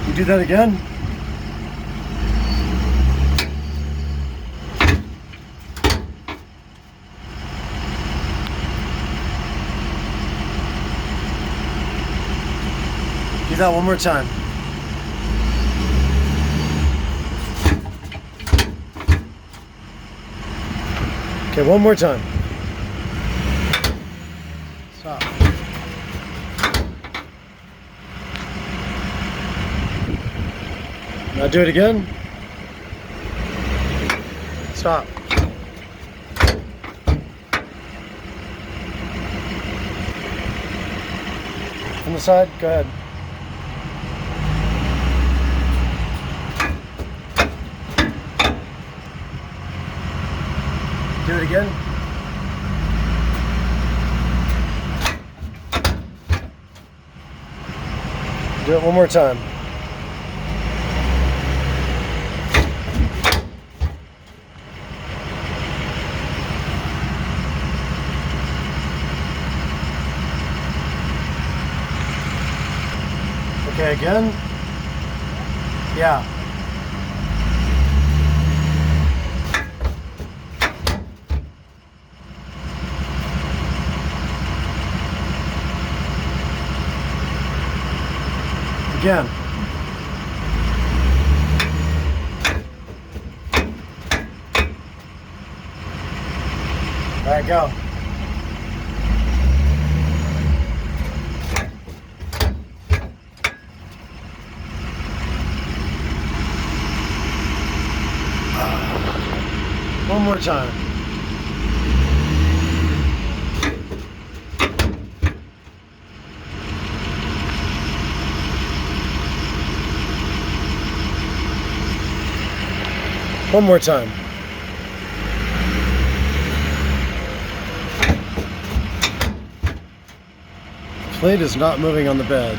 You do that again? Do that one more time. Okay, one more time. Stop. Now do it again. Stop. From the side, go ahead. Do it again. Do it one more time. Okay, again. Yeah. Again. All right, go. One more time. One more time. The plate is not moving on the bed.